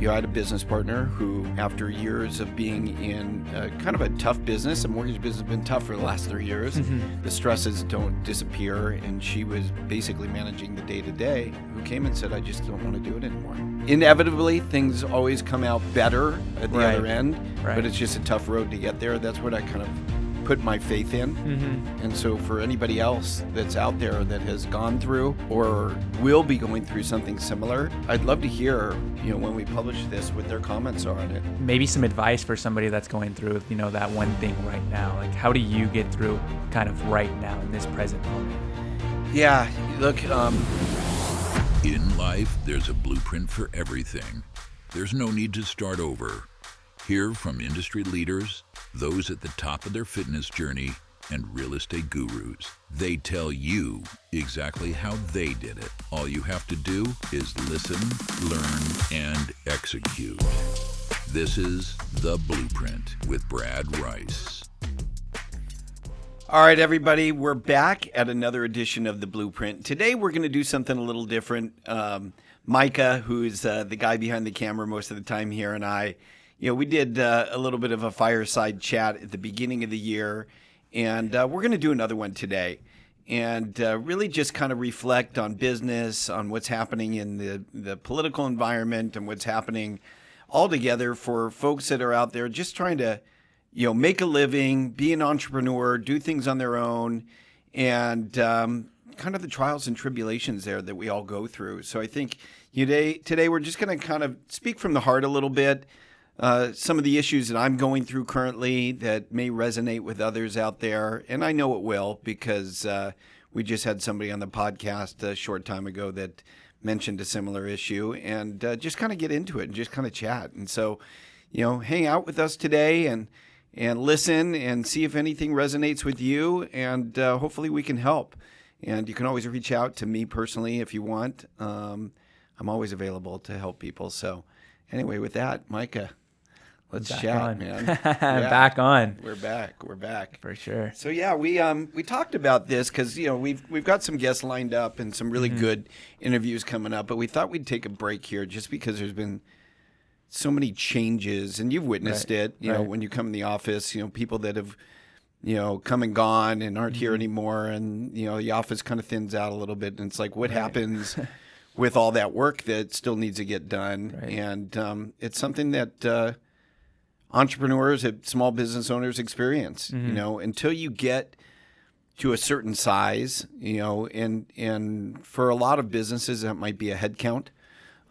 I had a business partner who, after years of being in kind of a tough business, a mortgage business has been tough for the last 3 years. Mm-hmm. The stresses don't disappear, and she was basically managing the day-to-day, who came and said, I just don't want to do it anymore. Inevitably, things always come out better at the other end, but it's just a tough road to get there. That's what I kind of put my faith in. Mm-hmm. And so for anybody else that's out there that has gone through or will be going through something similar, I'd love to hear, when we publish this, what their comments are on it. Maybe some advice for somebody that's going through, that one thing right now. Like, how do you get through kind of right now in this present moment? Yeah, look, in life, there's a blueprint for everything. There's no need to start over. Hear from industry leaders, those at the top of their fitness journey, and real estate gurus. They tell you exactly how they did it. All you have to do is listen, learn, and execute. This is The Blueprint with Brad Rice. All right, everybody, we're back at another edition of The Blueprint. Today, we're going to do something a little different. Micah, who's the guy behind the camera most of the time here, and I, we did a little bit of a fireside chat at the beginning of the year, and we're going to do another one today, and really just kind of reflect on business, on what's happening in the political environment and what's happening altogether for folks that are out there just trying to, make a living, be an entrepreneur, do things on their own, and kind of the trials and tribulations there that we all go through. So I think today we're just going to kind of speak from the heart a little bit. Some of the issues that I'm going through currently that may resonate with others out there, and I know it will because we just had somebody on the podcast a short time ago that mentioned a similar issue, and just kind of get into it and just kind of chat. And so, hang out with us today and listen and see if anything resonates with you, and hopefully we can help. And you can always reach out to me personally if you want. I'm always available to help people. So anyway, with that, Micah, let's chat, man. Yeah. Back on. We're back. For sure. So yeah, we talked about this because we've got some guests lined up and some really good interviews coming up, but we thought we'd take a break here just because there's been so many changes, and you've witnessed it. When you come in the office, people that have come and gone and aren't here anymore, and the office kind of thins out a little bit, and it's like, what happens with all that work that still needs to get done? Right. And it's something that entrepreneurs, small business owners experience. Until you get to a certain size, and for a lot of businesses that might be a head count.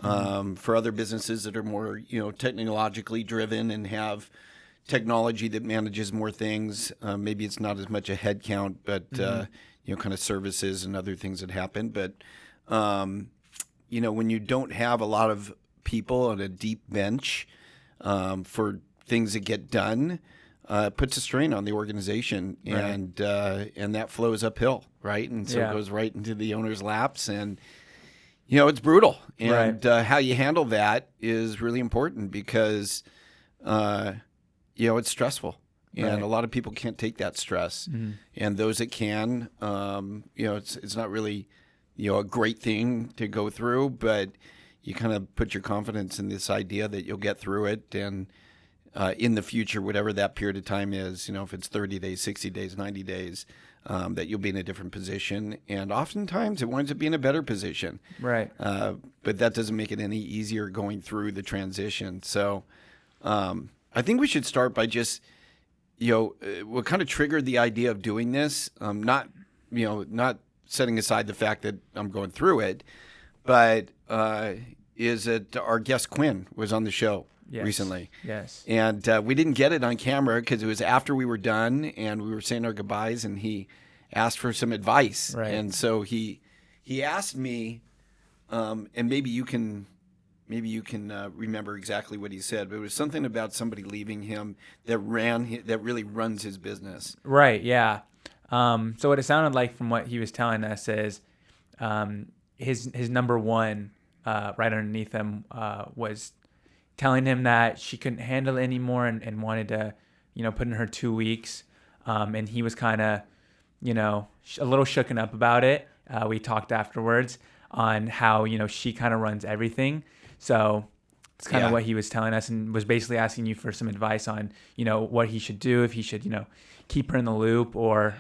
For other businesses that are more, technologically driven and have technology that manages more things, maybe it's not as much a head count, but kind of services and other things that happen. But when you don't have a lot of people on a deep bench for things that get done, it puts a strain on the organization, and that flows uphill, right? And so it goes right into the owner's laps, and it's brutal, and how you handle that is really important because, it's stressful, and a lot of people can't take that stress, and those that can, it's not really, a great thing to go through, but you kind of put your confidence in this idea that you'll get through it, and in the future, whatever that period of time is, if it's 30 days, 60 days, 90 days, that you'll be in a different position. And oftentimes it winds up being a better position. Right. But that doesn't make it any easier going through the transition. So I think we should start by just, what kind of triggered the idea of doing this, not setting aside the fact that I'm going through it, but is that our guest Quinn was on the show. Yes. Recently. Yes. And we didn't get it on camera because it was after we were done and we were saying our goodbyes, and he asked for some advice. Right. And so he asked me, and maybe you can remember exactly what he said, but it was something about somebody leaving him that really runs his business. Right. Yeah. So what it sounded like from what he was telling us is his number one right underneath him was telling him that she couldn't handle it anymore and wanted to, put in her 2 weeks. And he was kind of, a little shooken up about it. We talked afterwards on how, she kind of runs everything. So It's kind of Yeah. what he was telling us, and was basically asking you for some advice on, what he should do, if he should, keep her in the loop, or,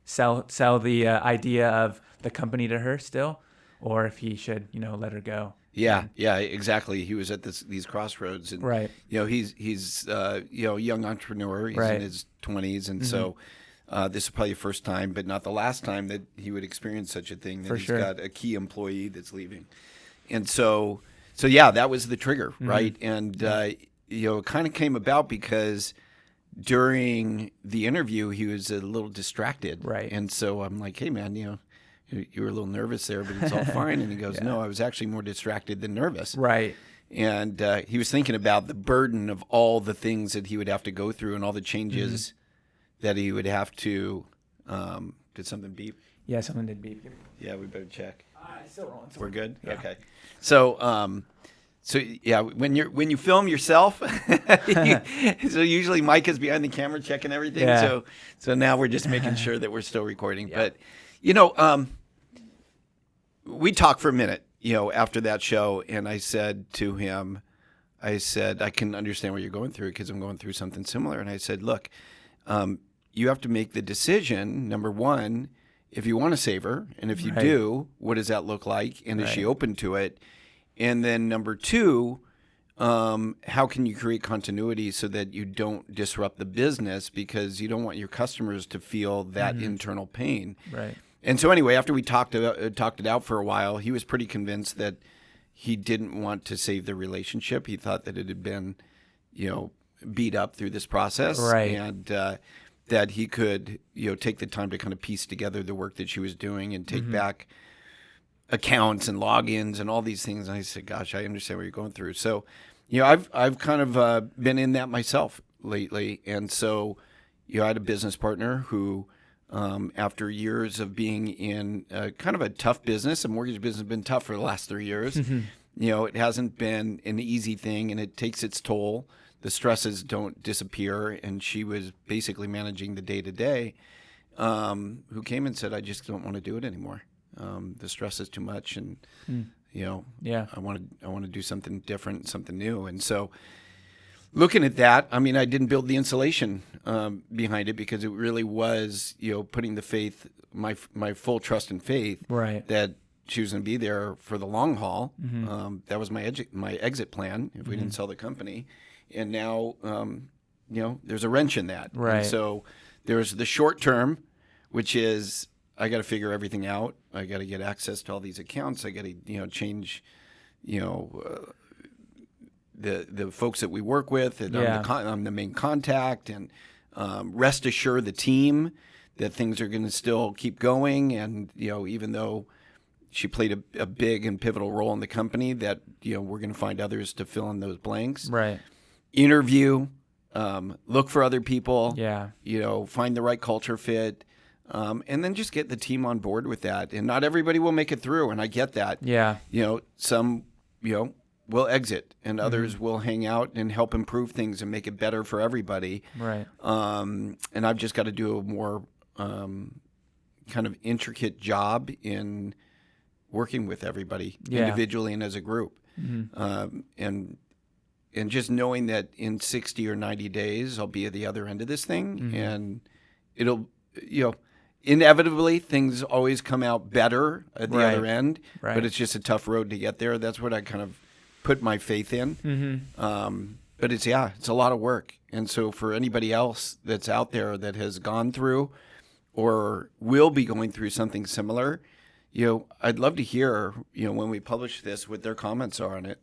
sell the idea of the company to her still, or if he should, let her go. Yeah, yeah, exactly. He was at these crossroads, and Right. he's a young entrepreneur. He's Right. in his 20s, and so this is probably the first time, but not the last time that he would experience such a thing. That For he's sure. got a key employee that's leaving, and so yeah, that was the trigger, right? And it kind of came about because during the interview he was a little distracted, Right. And so I'm like, hey man, you were a little nervous there, but it's all fine. And he goes, no, I was actually more distracted than nervous. Right. And he was thinking about the burden of all the things that he would have to go through and all the changes that he would have to. Did something beep? Yeah, someone did beep. Yeah, we better check. It's still rolling. We're good. Yeah. Okay. So, yeah, when you film yourself, so usually Micah's behind the camera checking everything. Yeah. So now we're just making sure that we're still recording. Yeah. But we talked for a minute, after that show, and I said to him, I can understand what you're going through because I'm going through something similar. And I said, look, you have to make the decision, number one, if you want to save her, and if you Right. do, what does that look like? And is she Right. open to it? And then number two, how can you create continuity so that you don't disrupt the business, because you don't want your customers to feel that internal pain. Right. And so anyway, after we talked it out for a while, he was pretty convinced that he didn't want to save the relationship. He thought that it had been, beat up through this process, Right. and that he could, take the time to kind of piece together the work that she was doing and take back accounts and logins and all these things. And I said, gosh, I understand what you're going through. So, I've kind of been in that myself lately. And so, I had a business partner who, after years of being in kind of a tough business, a mortgage business has been tough for the last 3 years. It hasn't been an easy thing, and it takes its toll. The stresses don't disappear. And she was basically managing the day-to-day, who came and said, I just don't want to do it anymore. The stress is too much, and Yeah. I want to do something different, something new. And so, looking at that, I mean, I didn't build the insulation behind it, because it really was, putting the faith, my full trust and faith, Right. that she was going to be there for the long haul. That was my exit plan if we didn't sell the company. And now, there's a wrench in that. Right. And so there's the short term, which is, I got to figure everything out. I got to get access to all these accounts. I got to, change, the folks that we work with. And Yeah. I'm the main contact. And rest assure the team that things are going to still keep going. And, even though she played a big and pivotal role in the company, that, we're going to find others to fill in those blanks. Right. Interview, look for other people. Yeah. Find the right culture fit. And then just get the team on board with that. And not everybody will make it through, and I get that. Yeah. Some, will exit, and others will hang out and help improve things and make it better for everybody. Right. And I've just got to do a more kind of intricate job in working with everybody individually and as a group. And just knowing that in 60 or 90 days, I'll be at the other end of this thing, and it'll, inevitably things always come out better at the other end, Right. but it's just a tough road to get there. That's what I kind of put my faith in. But it's a lot of work. And so for anybody else that's out there that has gone through or will be going through something similar, I'd love to hear, when we publish this, what their comments are on it,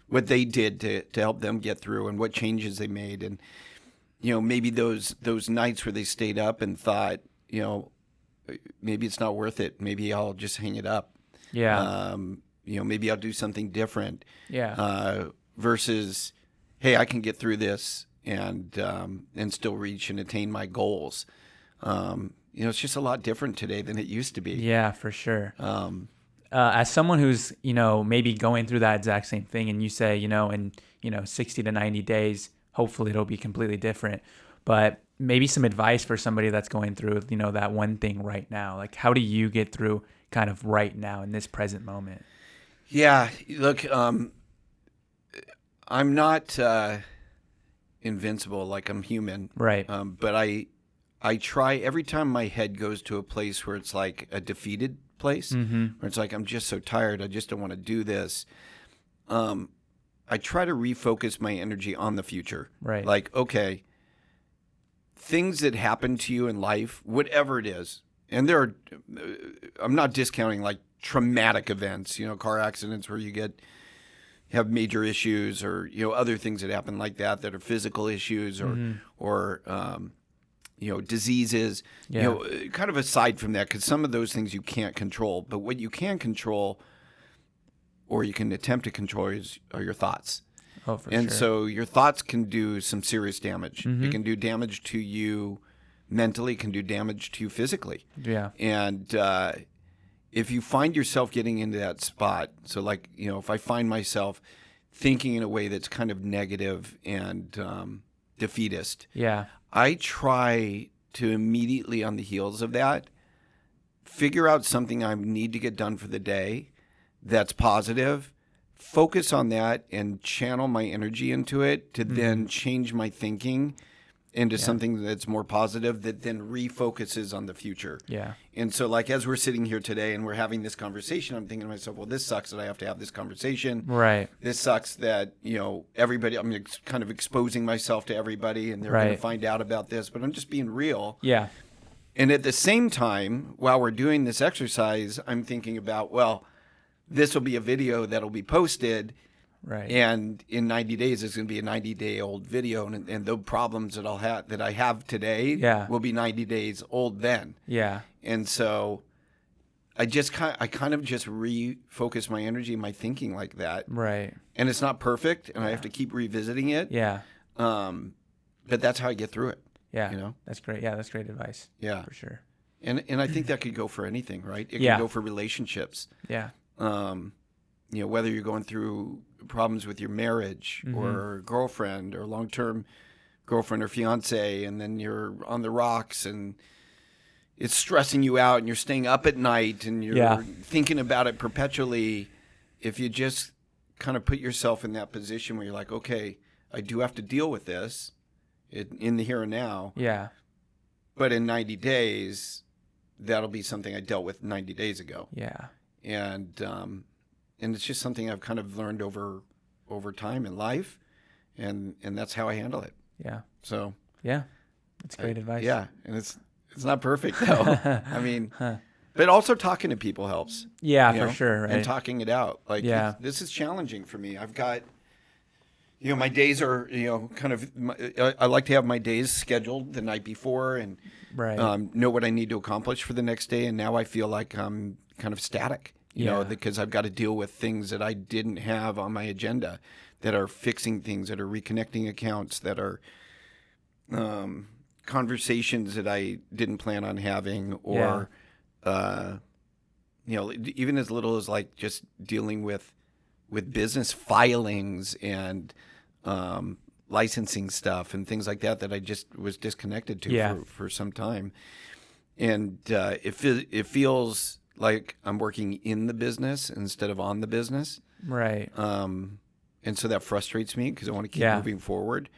what they did to help them get through and what changes they made. And, maybe those nights where they stayed up and thought, maybe it's not worth it. Maybe I'll just hang it up. Yeah. Maybe I'll do something different. Yeah. Versus, hey, I can get through this and still reach and attain my goals. It's just a lot different today than it used to be. Yeah, for sure. As someone who's, maybe going through that exact same thing, and you say, in 60 to 90 days, hopefully it'll be completely different. But maybe some advice for somebody that's going through, that one thing right now. Like, how do you get through kind of right now in this present moment? Yeah, look, I'm not invincible, like I'm human. Right. But I try every time my head goes to a place where it's like a defeated place, where it's like, I'm just so tired. I just don't want to do this. I try to refocus my energy on the future. Right. Like, okay, things that happen to you in life, whatever it is, and I'm not discounting like traumatic events, car accidents where you have major issues, or, other things that happen like that are physical issues, or diseases, kind of aside from that, because some of those things you can't control. But what you can control, or you can attempt to control, are your thoughts. Oh, for and sure. so your thoughts can do some serious damage. It can do damage to you mentally, it can do damage to you physically. Yeah. And if you find yourself getting into that spot, so like, if I find myself thinking in a way that's kind of negative and defeatist, Yeah. I try to immediately on the heels of that, figure out something I need to get done for the day that's positive, focus on that and channel my energy into it to then change my thinking into something that's more positive that then refocuses on the future. Yeah. And so like as we're sitting here today and we're having this conversation, I'm thinking to myself, well, this sucks that I have to have this conversation. Right. This sucks that, everybody, I'm kind of exposing myself to everybody and they're going to find out about this, but I'm just being real. Yeah. And at the same time, while we're doing this exercise, I'm thinking about, well, this will be a video that'll be posted. Right. And in 90 days, it's going to be a 90-day-old video, and the problems that I have today will be 90 days old then. Yeah. And so I kind of just refocus my energy, my thinking like that. Right. And it's not perfect, and I have to keep revisiting it. Yeah. But that's how I get through it. Yeah. That's great. Yeah, that's great advice. Yeah. For sure. And I think that could go for anything, right? It Yeah. can go for relationships. Yeah. Whether you're going through problems with your marriage or girlfriend or long-term girlfriend or fiance, and then you're on the rocks and it's stressing you out and you're staying up at night and you're thinking about it perpetually. If you just kind of put yourself in that position where you're like, okay, I do have to deal with this in the here and now. Yeah. But in 90 days, that'll be something I dealt with 90 days ago. Yeah. And it's just something I've kind of learned over time in life, and that's how I handle it. Yeah. So yeah, that's great advice. Yeah, and it's not perfect though. I mean, but also talking to people helps. Yeah, for sure. Right. And talking it out. Like, this is challenging for me. I've got, my days are, kind of. I like to have my days scheduled the night before and know what I need to accomplish for the next day. And now I feel like I'm kind of static. Because I've got to deal with things that I didn't have on my agenda, that are fixing things, that are reconnecting accounts, that are conversations that I didn't plan on having, or even as little as like just dealing with business filings and licensing stuff and things like that I just was disconnected to for some time, and it feels like I'm working in the business instead of on the business. Right. And so that frustrates me because I want to keep moving forward,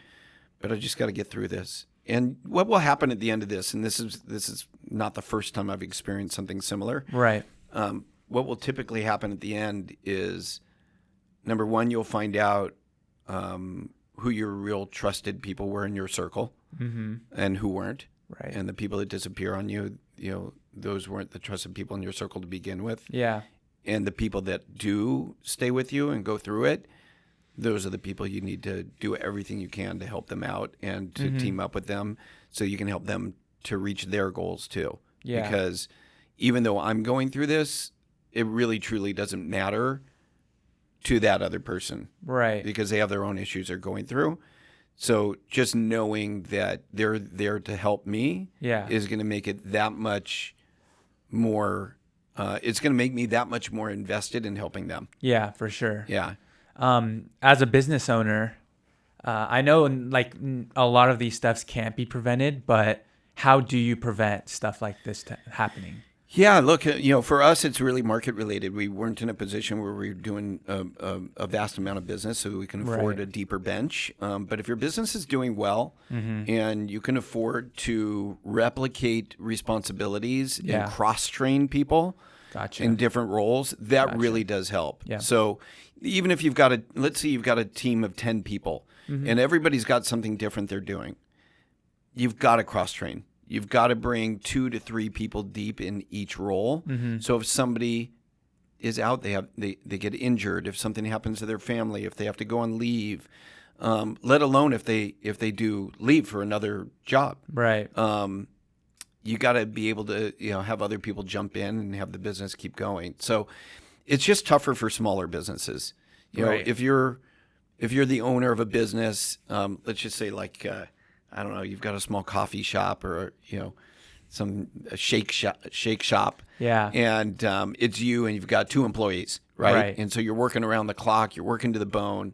but I just got to get through this. And what will happen at the end of this, and this is not the first time I've experienced something similar. Right. What will typically happen at the end is, number one, you'll find out who your real trusted people were in your circle and who weren't. Right. And the people that disappear on you, those weren't the trusted people in your circle to begin with. Yeah. And the people that do stay with you and go through it, those are the people you need to do everything you can to help them out and to team up with them so you can help them to reach their goals too. Yeah. Because even though I'm going through this, it really truly doesn't matter to that other person. Right. Because they have their own issues they're going through. So just knowing that they're there to help me is going to make it that much more, it's going to make me that much more invested in helping them. Yeah, for sure. Yeah. As a business owner, I know like a lot of these stuffs can't be prevented, but how do you prevent stuff like this happening? Yeah, look, for us, it's really market related. We weren't in a position where we were doing a vast amount of business, so we can afford Right. a deeper bench. But if your business is doing well and you can afford to replicate responsibilities Yeah. and cross-train people Gotcha. in different roles, that really does help. Yeah. So even if let's say you've got a team of 10 people and everybody's got something different they're doing, you've got to cross-train. You've got to bring 2 to 3 people deep in each role. So if somebody is out, they get injured. If something happens to their family, if they have to go on leave, let alone if they do leave for another job, Right. you got to be able to have other people jump in and have the business keep going. So it's just tougher for smaller businesses. Right. If you're the owner of a business, let's just say like. I don't know, you've got a small coffee shop or, a shake shop. Yeah. And it's you and you've got 2 employees, right? Right. And so you're working around the clock, you're working to the bone,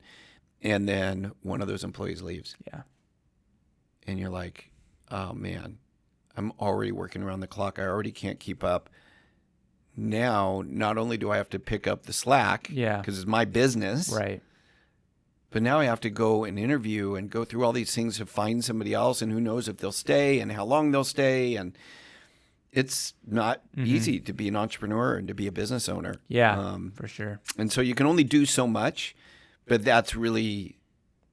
and then one of those employees leaves. Yeah. And you're like, oh, man, I'm already working around the clock. I already can't keep up. Now, not only do I have to pick up the slack because it's my business. Right. But now I have to go and interview and go through all these things to find somebody else, and who knows if they'll stay and how long they'll stay. And it's not easy to be an entrepreneur and to be a business owner. Yeah, for sure. And so you can only do so much, but that's really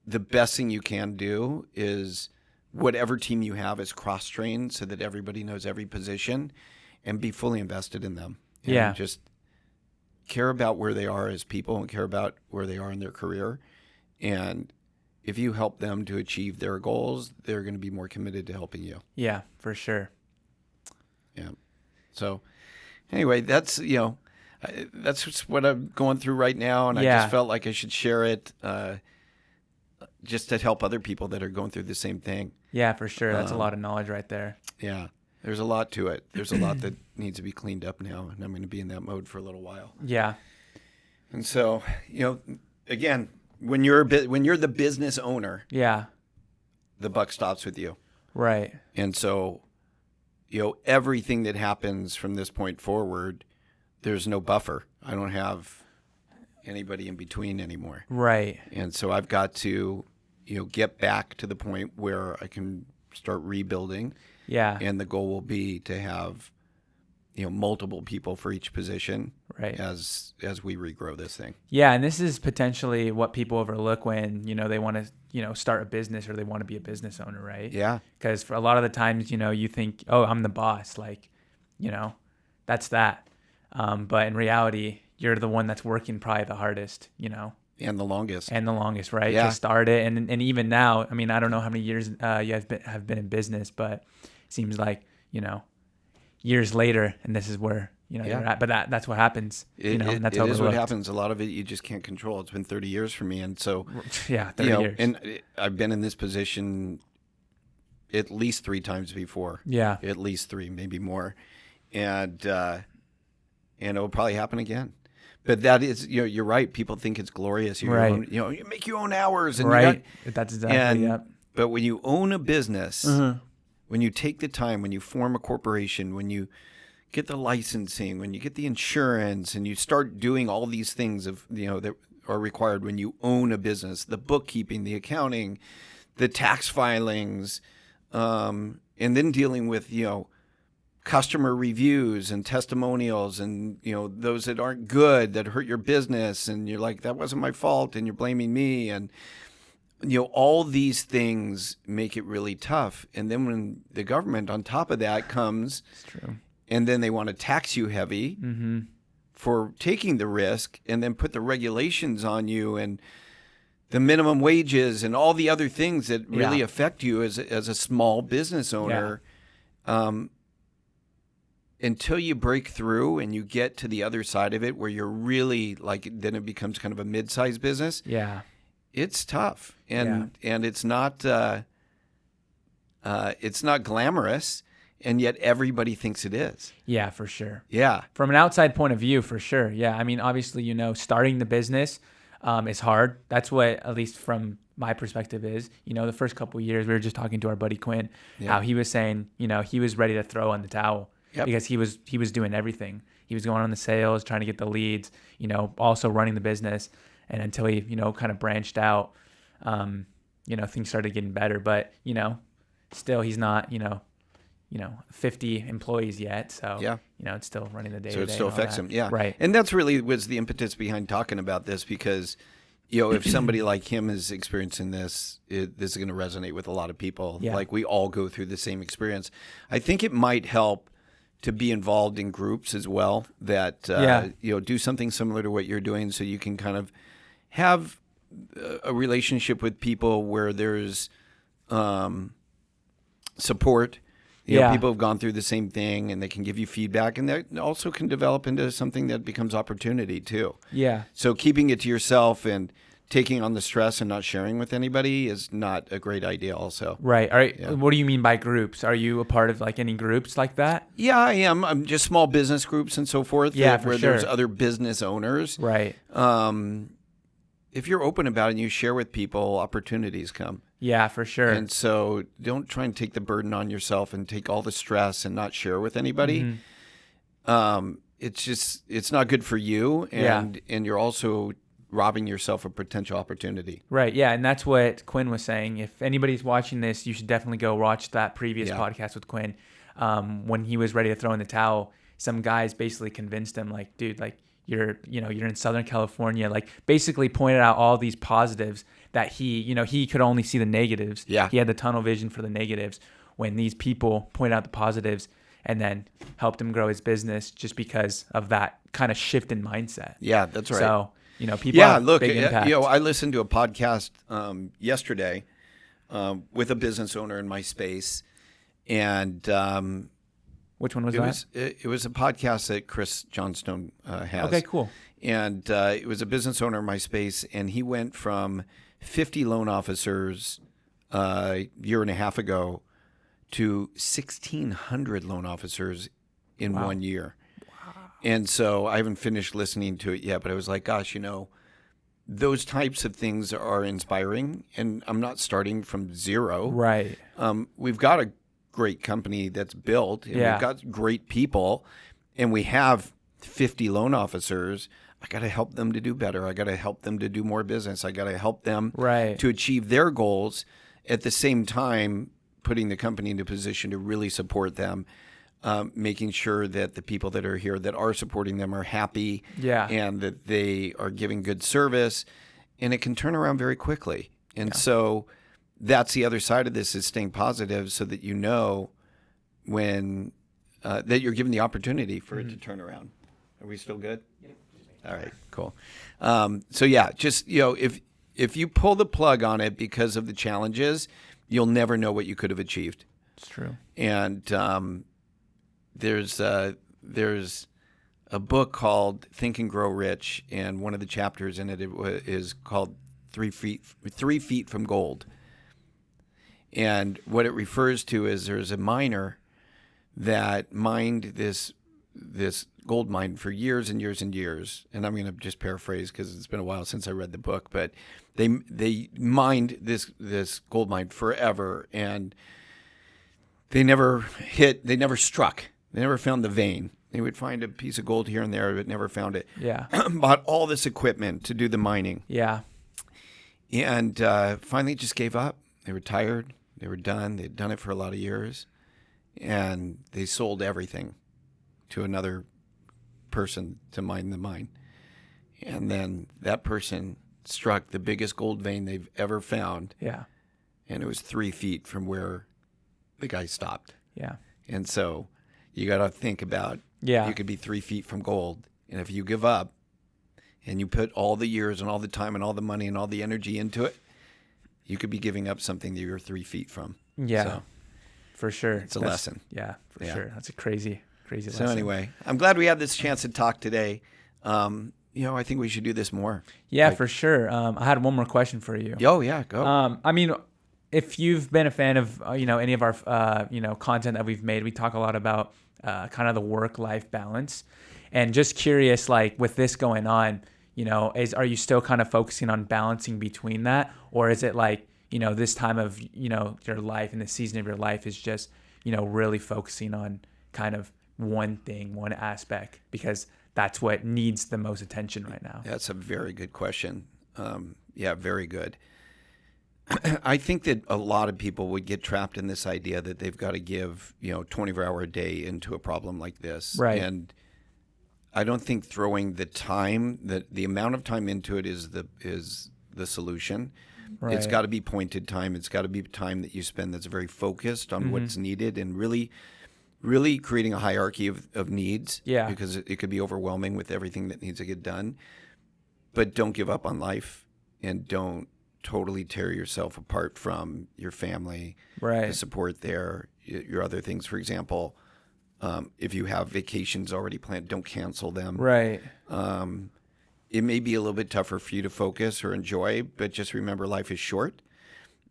the best thing you can do is whatever team you have is cross-trained so that everybody knows every position and be fully invested in them. And just care about where they are as people and care about where they are in their career. And if you help them to achieve their goals, they're going to be more committed to helping you. Yeah, for sure. Yeah. So anyway, that's just what I'm going through right now. And I just felt like I should share it just to help other people that are going through the same thing. Yeah, for sure. That's a lot of knowledge right there. Yeah. There's a lot to it. There's a lot that needs to be cleaned up now. And I'm going to be in that mode for a little while. Yeah. And so, again, when you're the business owner, the buck stops with you. Right. And so, everything that happens from this point forward, there's no buffer. I don't have anybody in between anymore. Right. And so I've got to, get back to the point where I can start rebuilding. Yeah. And the goal will be to have, multiple people for each position. Right. As we regrow this thing. Yeah, and this is potentially what people overlook when, they want to, start a business or they want to be a business owner, right? Yeah. Because for a lot of the times, you think, oh, I'm the boss, like, that's that. But in reality, you're the one that's working probably the hardest, And the longest. right? Yeah. To start it. And even now, I mean, I don't know how many years you have been in business, but it seems like, years later, and this is where, you're at. But that's what happens, and that's it is what overlooked. happens. A lot of it you just can't control. It's been 30 years for me. And so, 30 years. And I've been in this position at least 3 times before. Yeah. At least 3, maybe more. And it'll probably happen again. But that is, you're right. People think it's glorious. Right. You make your own hours. And Right. That's exactly, yep. But when you own a business, when you take the time, when you form a corporation, when you get the licensing, when you get the insurance, and you start doing all these things that are required when you own a business, the bookkeeping, the accounting, the tax filings, and then dealing with, customer reviews and testimonials and, those that aren't good, that hurt your business. And you're like, that wasn't my fault. And you're blaming me. And, all these things make it really tough. And then when the government on top of that comes, It's true. and then they want to tax you heavy for taking the risk and then put the regulations on you and the minimum wages and all the other things that really affect you as a small business owner. Until you break through and you get to the other side of it where you're really then it becomes kind of a mid-sized business. Yeah. It's tough. And it's not glamorous. And yet everybody thinks it is. Yeah, for sure. Yeah. From an outside point of view, for sure. Yeah. I mean, obviously, starting the business is hard. That's what, at least from my perspective, is. The first couple of years, we were just talking to our buddy Quinn, how he was saying, he was ready to throw in the towel. because he was doing everything. He was going on the sales, trying to get the leads, also running the business. And until he, kind of branched out, things started getting better. But, still he's not, 50 employees yet. So, it's still running the day to day. So it still affects him. Yeah. Right. And that's really was the impetus behind talking about this, because, if somebody like him is experiencing this, this is going to resonate with a lot of people. Yeah. Like, we all go through the same experience. I think it might help to be involved in groups as well that, do something similar to what you're doing, so you can kind of have a relationship with people where there's support. People have gone through the same thing, and they can give you feedback, and that also can develop into something that becomes opportunity too. Yeah. So keeping it to yourself and taking on the stress and not sharing with anybody is not a great idea also. Right. All right. Yeah. What do you mean by groups? Are you a part of like any groups like that? Yeah, I am. I'm just small business groups and so forth. Yeah, where there's other business owners. Right. If you're open about it and you share with people, opportunities come. Yeah, for sure. And so don't try and take the burden on yourself and take all the stress and not share with anybody. Mm-hmm. It's not good for you, and you're also robbing yourself of potential opportunity. Right, yeah, and that's what Quinn was saying. If anybody's watching this, you should definitely go watch that previous podcast with Quinn. When he was ready to throw in the towel, some guys basically convinced him, like, dude, like, you're in Southern California, like basically pointed out all these positives that he could only see the negatives. Yeah. He had the tunnel vision for the negatives, when these people point out the positives and then helped him grow his business just because of that kind of shift in mindset. Yeah, that's right. So, people have big impact. I listened to a podcast yesterday with a business owner in my space, and which one was that? It was a podcast that Chris Johnstone has. Okay, cool. And it was a business owner in my space, and he went from 50 loan officers a year and a half ago to 1,600 loan officers in 1 year. Wow. And so I haven't finished listening to it yet, but I was like, gosh, those types of things are inspiring, and I'm not starting from zero. Right. We've got a great company that's built, and we've got great people, and we have 50 loan officers. I got to help them to do better. I got to help them to do more business. I got to help them to achieve their goals, at the same time putting the company in a position to really support them, making sure that the people that are here that are supporting them are happy, and that they are giving good service, and it can turn around very quickly. And so that's the other side of this, is staying positive, so that when that you're given the opportunity for it to turn around. Are we still good? Yep. All right, cool. So just if you pull the plug on it because of the challenges, you'll never know what you could have achieved. It's true. And there's a book called Think and Grow Rich, and one of the chapters in it is called 3 Feet from Gold. And what it refers to is there's a miner that mined this gold mine for years and years and years. And I'm going to just paraphrase because it's been a while since I read the book, but they mined this gold mine forever, and they never struck. They never found the vein. They would find a piece of gold here and there, but never found it. Yeah. Bought all this equipment to do the mining. Yeah. And finally just gave up. They were tired. They were done. They'd done it for a lot of years. And they sold everything to another person to mine the mine. And then that person struck the biggest gold vein they've ever found. Yeah. And it was 3 feet from where the guy stopped. Yeah. And so you got to think about, you could be 3 feet from gold. And if you give up and you put all the years and all the time and all the money and all the energy into it, you could be giving up something that you're 3 feet from. Yeah, so, for sure. It's a lesson. Yeah, for sure. That's a crazy lesson. So anyway, I'm glad we had this chance to talk today. I think we should do this more. Yeah, for sure. I had one more question for you. Oh, yeah, go. If you've been a fan of, any of our, content that we've made, we talk a lot about kind of the work-life balance. And just curious, like with this going on, are you still kind of focusing on balancing between that? Or is it like, this time of, your life and the season of your life is just, really focusing on kind of one thing, one aspect, because that's what needs the most attention right now? That's a very good question. Yeah, very good. I think that a lot of people would get trapped in this idea that they've got to give, 24-hour a day into a problem like this. Right. And I don't think throwing the time, the amount of time into it is the solution. Right. It's got to be pointed time. It's got to be time that you spend that's very focused on what's needed and really, really creating a hierarchy of needs. Yeah. Because it could be overwhelming with everything that needs to get done. But don't give up on life, and don't totally tear yourself apart from your family, Right. the support there, your other things. For example, if you have vacations already planned, don't cancel them. Right. It may be a little bit tougher for you to focus or enjoy, but just remember life is short.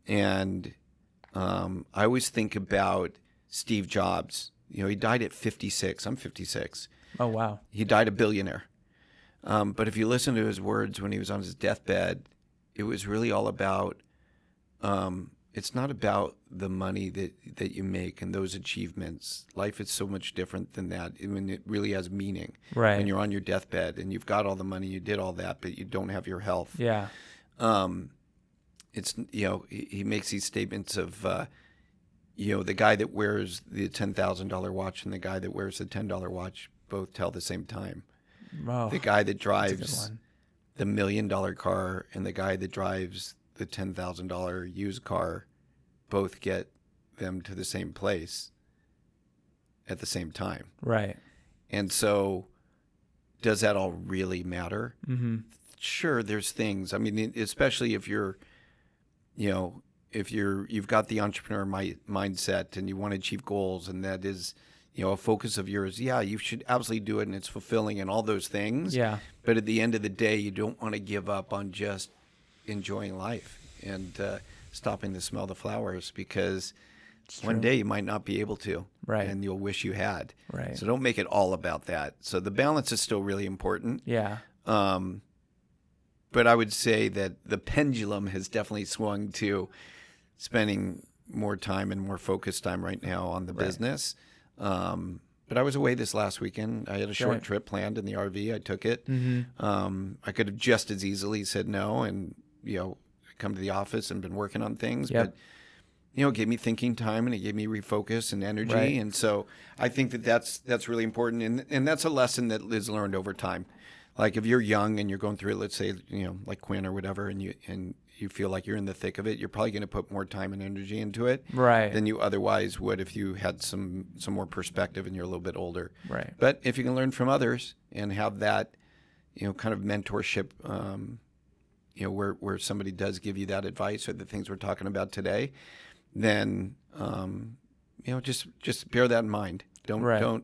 And I always think about Steve Jobs. He died at 56. I'm 56. Oh, wow. He died a billionaire. But if you listen to his words when he was on his deathbed, it was really all about, it's not about the money that you make and those achievements. Life is so much different than that. I mean, it really has meaning. Right. When you're on your deathbed and you've got all the money, you did all that, but you don't have your health. Yeah. It's, he makes these statements of, the guy that wears the $10,000 watch and the guy that wears the $10 watch both tell the same time. Oh, The guy that that's a good drives one. the $1 million car and the guy that drives the $10,000 used car both get them to the same place at the same time. Right. And so does that all really matter? Mm-hmm. Sure, there's things. I mean, especially if you're, you've got the entrepreneur mindset and you want to achieve goals, and that is, a focus of yours. Yeah, you should absolutely do it, and it's fulfilling and all those things. Yeah. But at the end of the day, you don't want to give up on just enjoying life and stopping to smell the flowers, because one day you might not be able to. Right. And you'll wish you had. Right. So don't make it all about that. So the balance is still really important. Yeah. But I would say that the pendulum has definitely swung to spending more time and more focused time right now on the business. But I was away this last weekend. I had a short trip planned in the RV. I took it. Mm-hmm. I could have just as easily said no and, come to the office and been working on things. Yep. But, it gave me thinking time, and it gave me refocus and energy. Right. And so I think that's really important. And that's a lesson that is learned over time. Like if you're young and you're going through it, let's say, like Quinn or whatever, and you feel like you're in the thick of it, you're probably going to put more time and energy into it Right. than you otherwise would if you had some more perspective and you're a little bit older. Right. But if you can learn from others and have that, kind of mentorship, where somebody does give you that advice or the things we're talking about today, then, just bear that in mind. Don't,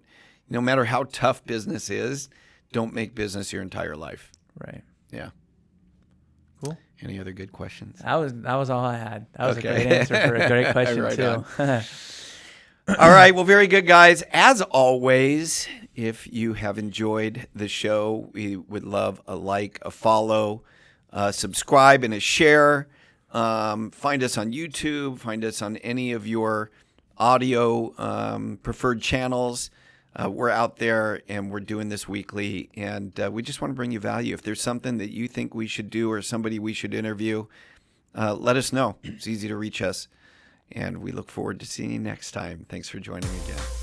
no matter how tough business is, don't make business your entire life. Right. Yeah. Cool. Any other good questions? That was all I had. That was a great answer for a great question Right too. All right. Well, very good, guys. As always, if you have enjoyed the show, we would love a like, a follow, subscribe, and a share. Find us on YouTube. Find us on any of your audio preferred channels. We're out there, and we're doing this weekly, and we just want to bring you value. If there's something that you think we should do or somebody we should interview, let us know. It's easy to reach us, and we look forward to seeing you next time. Thanks for joining me again.